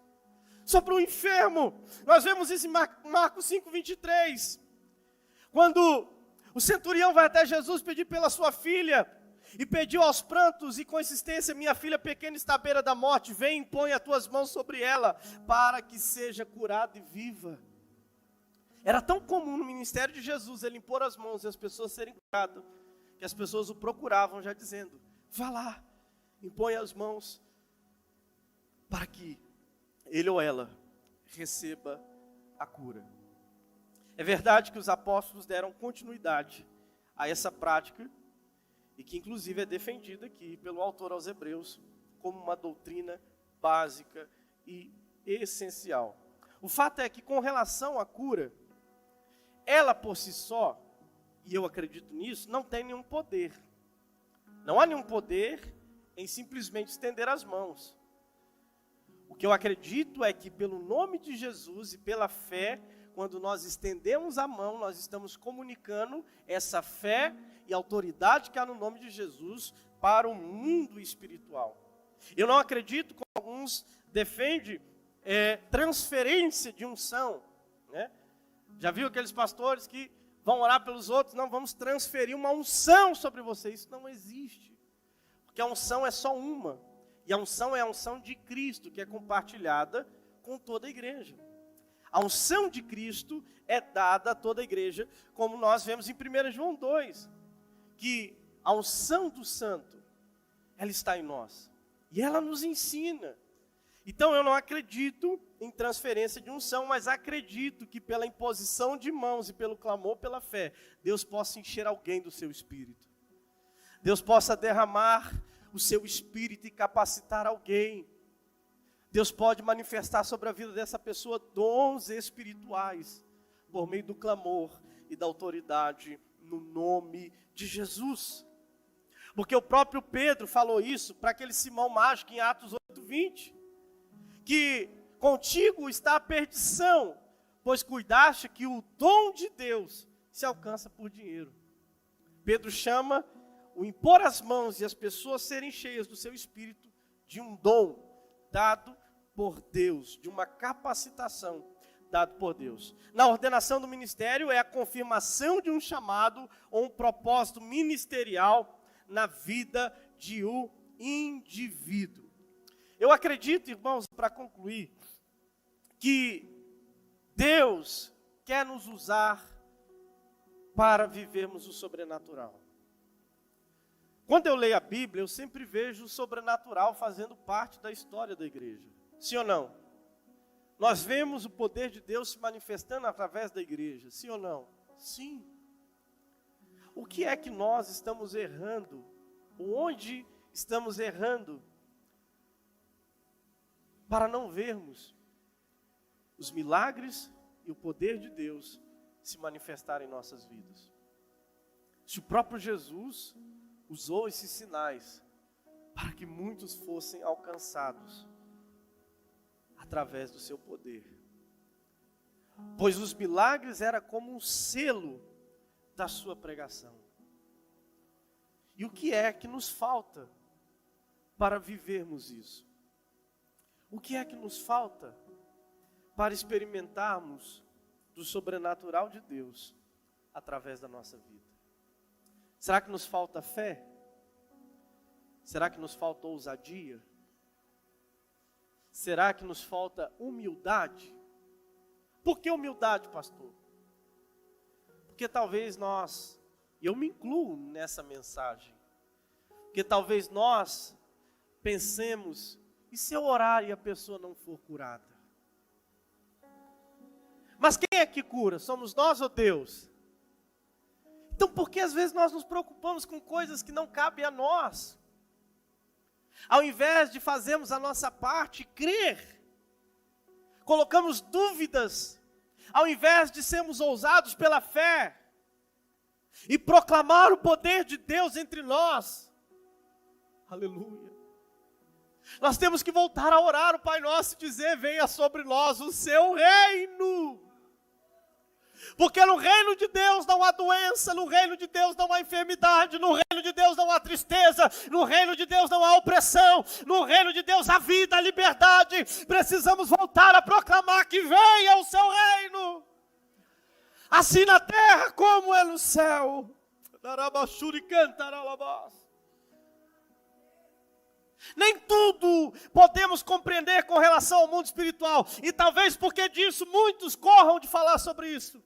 sobre o enfermo. Nós vemos isso em Marcos 5, 23. Quando o centurião vai até Jesus pedir pela sua filha, e pediu aos prantos e com insistência, minha filha pequena está à beira da morte, vem e põe as tuas mãos sobre ela, para que seja curada e viva. Era tão comum no ministério de Jesus, ele impor as mãos e as pessoas serem curadas, que as pessoas o procuravam já dizendo, vá lá, impõe as mãos, para que ele ou ela receba a cura. É verdade que os apóstolos deram continuidade a essa prática, e que inclusive é defendida aqui pelo autor aos Hebreus como uma doutrina básica e essencial. O fato é que com relação à cura, ela por si só, e eu acredito nisso, não tem nenhum poder. Não há nenhum poder em simplesmente estender as mãos. O que eu acredito é que pelo nome de Jesus e pela fé, quando nós estendemos a mão, nós estamos comunicando essa fé e autoridade que há no nome de Jesus para o mundo espiritual. Eu não acredito, como alguns defendem, transferência de unção, né? Já viu aqueles pastores que vão orar pelos outros? Não, vamos transferir uma unção sobre você. Isso não existe. Porque a unção é só uma. E a unção é a unção de Cristo, que é compartilhada com toda a igreja. A unção de Cristo é dada a toda a igreja, como nós vemos em 1 João 2, que a unção do santo, ela está em nós. E ela nos ensina. Então eu não acredito em transferência de unção, mas acredito que pela imposição de mãos e pelo clamor pela fé, Deus possa encher alguém do seu espírito. Deus possa derramar o seu espírito e capacitar alguém. Deus pode manifestar sobre a vida dessa pessoa dons espirituais, por meio do clamor e da autoridade no nome de Jesus. Porque o próprio Pedro falou isso para aquele Simão mágico em Atos 8:20, que contigo está a perdição, pois cuidaste que o dom de Deus se alcança por dinheiro. Pedro chama o impor as mãos e as pessoas serem cheias do seu espírito de um dom dado por Deus, de uma capacitação dada por Deus. Na ordenação do ministério é a confirmação de um chamado ou um propósito ministerial na vida de um indivíduo. Eu acredito, irmãos, para concluir, que Deus quer nos usar para vivermos o sobrenatural. Quando eu leio a Bíblia, eu sempre vejo o sobrenatural fazendo parte da história da igreja. Sim ou não? Nós vemos o poder de Deus se manifestando através da igreja. Sim ou não? Sim. O que é que nós estamos errando? Onde estamos errando para não vermos os milagres e o poder de Deus se manifestarem em nossas vidas? Se o próprio Jesus usou esses sinais para que muitos fossem alcançados através do seu poder. Pois os milagres eram como um selo da sua pregação. E o que é que nos falta para vivermos isso? O que é que nos falta para experimentarmos do sobrenatural de Deus através da nossa vida? Será que nos falta fé? Será que nos falta ousadia? Será que nos falta humildade? Por que humildade, pastor? Porque talvez nós, e eu me incluo nessa mensagem, porque talvez nós pensemos, e se eu orar e a pessoa não for curada? Mas quem é que cura? Somos nós ou Deus? Então por que às vezes nós nos preocupamos com coisas que não cabem a nós? Ao invés de fazermos a nossa parte, crer, colocamos dúvidas, ao invés de sermos ousados pela fé, e proclamar o poder de Deus entre nós, aleluia, nós temos que voltar a orar o Pai Nosso e dizer: venha sobre nós o seu reino. Porque no reino de Deus não há doença, no reino de Deus não há enfermidade, no reino de Deus não há tristeza, no reino de Deus não há opressão, no reino de Deus há vida, há liberdade. Precisamos voltar a proclamar que venha o seu reino, assim na terra como é no céu. Nem tudo podemos compreender com relação ao mundo espiritual, e talvez porque disso muitos corram de falar sobre isso.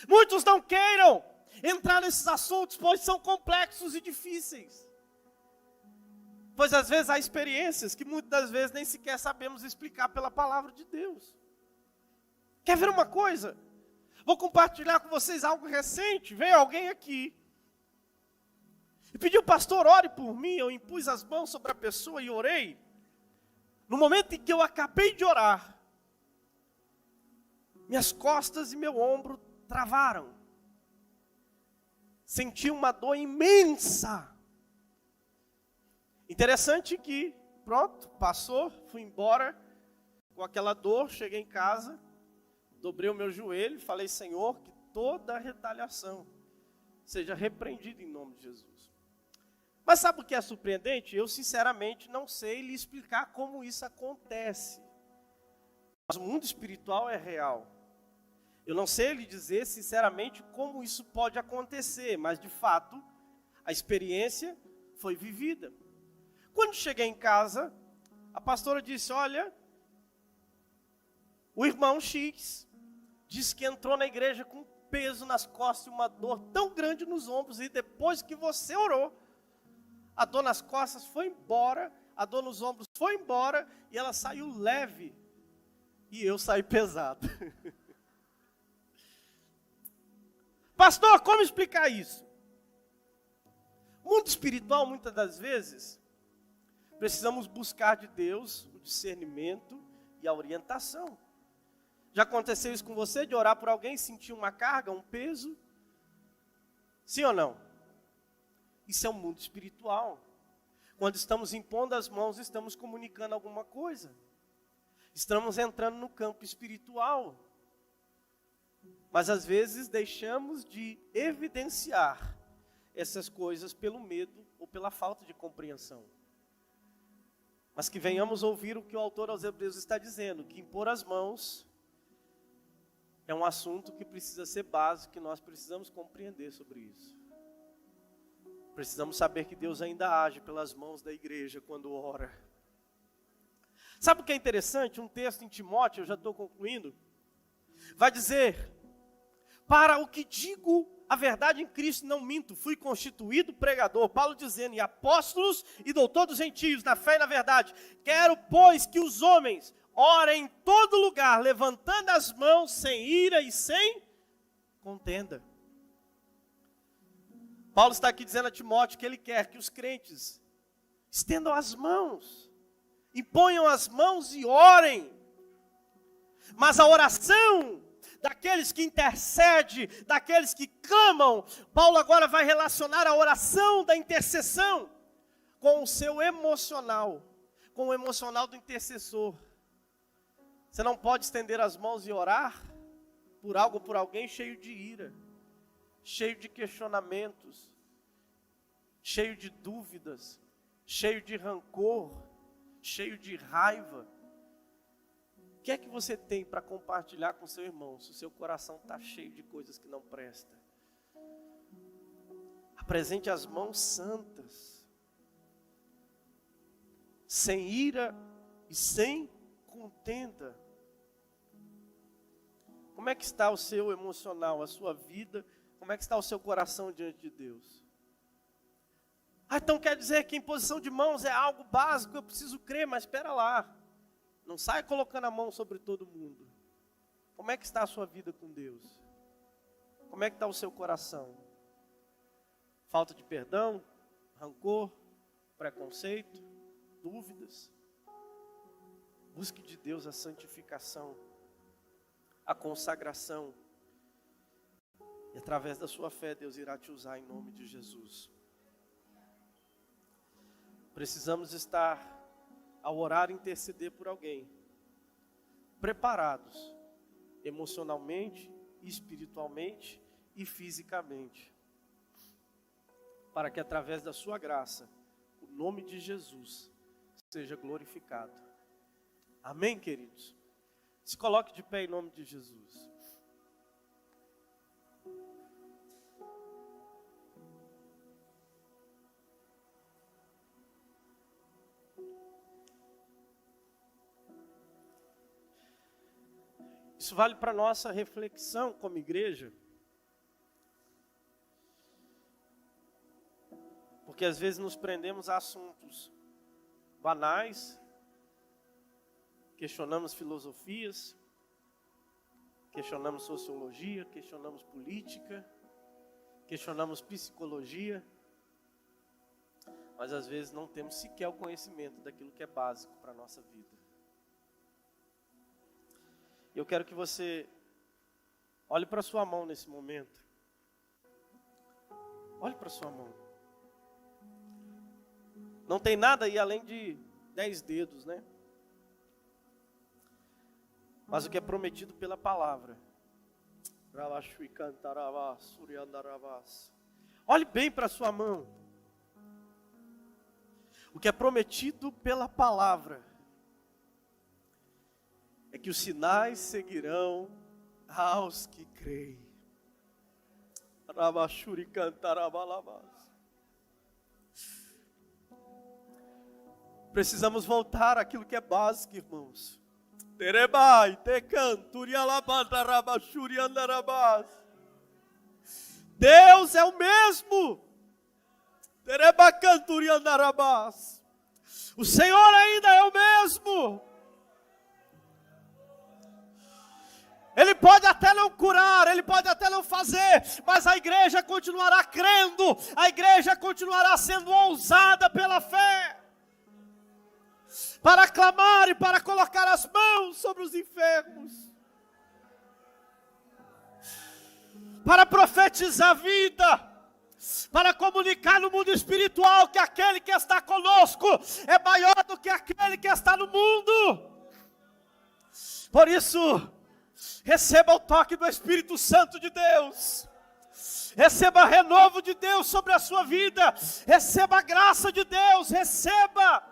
Muitos não queiram entrar nesses assuntos, pois são complexos e difíceis. Pois às vezes há experiências que muitas das vezes nem sequer sabemos explicar pela palavra de Deus. Quer ver uma coisa? Vou compartilhar com vocês algo recente. Veio alguém aqui e pediu: pastor, ore por mim. Eu impus as mãos sobre a pessoa e orei. No momento em que eu acabei de orar, minhas costas e meu ombro travaram. Senti uma dor imensa. Interessante que, pronto, passou, fui embora com aquela dor, cheguei em casa, dobrei o meu joelho e falei: Senhor, que toda retaliação seja repreendida em nome de Jesus. Mas sabe o que é surpreendente? Eu sinceramente não sei lhe explicar como isso acontece. Mas o mundo espiritual é real. Eu não sei lhe dizer sinceramente como isso pode acontecer, mas de fato a experiência foi vivida. Quando cheguei em casa, a pastora disse: olha, o irmão X disse que entrou na igreja com peso nas costas e uma dor tão grande nos ombros, e depois que você orou, a dor nas costas foi embora, a dor nos ombros foi embora, e ela saiu leve, e eu saí pesado. Pastor, como explicar isso? O mundo espiritual, muitas das vezes, precisamos buscar de Deus o discernimento e a orientação. Já aconteceu isso com você, de orar por alguém e sentir uma carga, um peso? Sim ou não? Isso é um mundo espiritual. Quando estamos impondo as mãos, estamos comunicando alguma coisa. Estamos entrando no campo espiritual. Mas às vezes deixamos de evidenciar essas coisas pelo medo ou pela falta de compreensão. Mas que venhamos ouvir o que o autor aos Hebreus está dizendo, que impor as mãos é um assunto que precisa ser básico, que nós precisamos compreender sobre isso. Precisamos saber que Deus ainda age pelas mãos da igreja quando ora. Sabe o que é interessante? Um texto em Timóteo, eu já estou concluindo, vai dizer: para o que digo a verdade em Cristo não minto, fui constituído pregador. Paulo dizendo, e apóstolos e doutor dos gentios, na fé e na verdade. Quero, pois, que os homens orem em todo lugar, levantando as mãos sem ira e sem contenda. Paulo está aqui dizendo a Timóteo que ele quer que os crentes estendam as mãos, imponham as mãos e orem. Mas a oração daqueles que intercedem, daqueles que clamam, Paulo agora vai relacionar a oração da intercessão com o seu emocional, com o emocional do intercessor. Você não pode estender as mãos e orar por algo, por alguém cheio de ira, cheio de questionamentos, cheio de dúvidas, cheio de rancor, cheio de raiva. O que é que você tem para compartilhar com seu irmão, se o seu coração está cheio de coisas que não prestam? Apresente as mãos santas, sem ira e sem contenda. Como é que está o seu emocional, a sua vida? Como é que está o seu coração diante de Deus? Então quer dizer que imposição de mãos é algo básico, eu preciso crer, mas espera lá. Não saia colocando a mão sobre todo mundo. Como é que está a sua vida com Deus? Como é que está o seu coração? Falta de perdão, rancor, preconceito, dúvidas? Busque de Deus a santificação, a consagração. E através da sua fé, Deus irá te usar em nome de Jesus. Precisamos estar, ao orar e interceder por alguém, preparados, emocionalmente, espiritualmente e fisicamente, para que através da sua graça, o nome de Jesus seja glorificado. Amém, queridos? Se coloque de pé em nome de Jesus. Isso vale para a nossa reflexão como igreja. Porque às vezes nos prendemos a assuntos banais, questionamos filosofias, questionamos sociologia, questionamos política, questionamos psicologia, mas às vezes não temos sequer o conhecimento daquilo que é básico para a nossa vida. Eu quero que você olhe para a sua mão nesse momento. Olhe para a sua mão. Não tem nada aí além de 10 dedos, né? Mas o que é prometido pela palavra. Olhe bem para a sua mão. O que é prometido pela palavra é que os sinais seguirão aos que creem. Precisamos voltar àquilo que é básico, irmãos. Deus é o mesmo. O Senhor ainda é o mesmo. Ele pode até não curar, ele pode até não fazer, mas a igreja continuará crendo, a igreja continuará sendo ousada pela fé, para clamar e para colocar as mãos sobre os enfermos, para profetizar vida, para comunicar no mundo espiritual que aquele que está conosco é maior do que aquele que está no mundo. Por isso, receba o toque do Espírito Santo de Deus. Receba renovo de Deus sobre a sua vida. Receba a graça de Deus. Receba.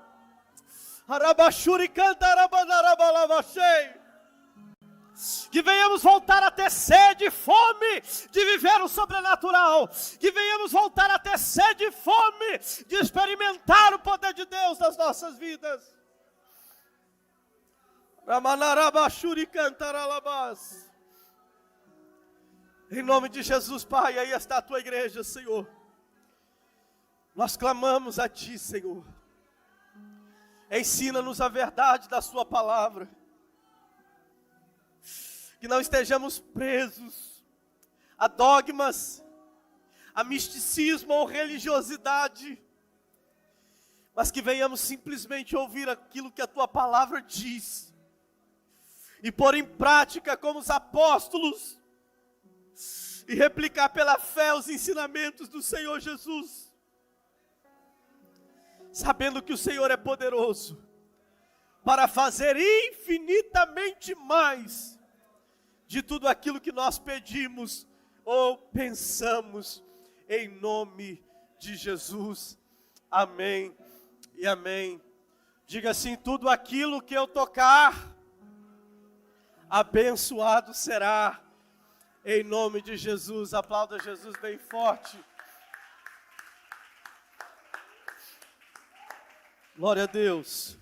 Que venhamos voltar a ter sede e fome de viver o sobrenatural. Que venhamos voltar a ter sede e fome de experimentar o poder de Deus nas nossas vidas. Em nome de Jesus, Pai, aí está a tua igreja, Senhor. Nós clamamos a Ti, Senhor. Ensina-nos a verdade da Sua palavra. Que não estejamos presos a dogmas, a misticismo ou religiosidade, mas que venhamos simplesmente ouvir aquilo que a Tua palavra diz e pôr em prática como os apóstolos e replicar pela fé os ensinamentos do Senhor Jesus, sabendo que o Senhor é poderoso para fazer infinitamente mais de tudo aquilo que nós pedimos ou pensamos, em nome de Jesus. Amém e amém. Diga assim: tudo aquilo que eu tocar, abençoado será, em nome de Jesus. Aplauda Jesus bem forte. Glória a Deus.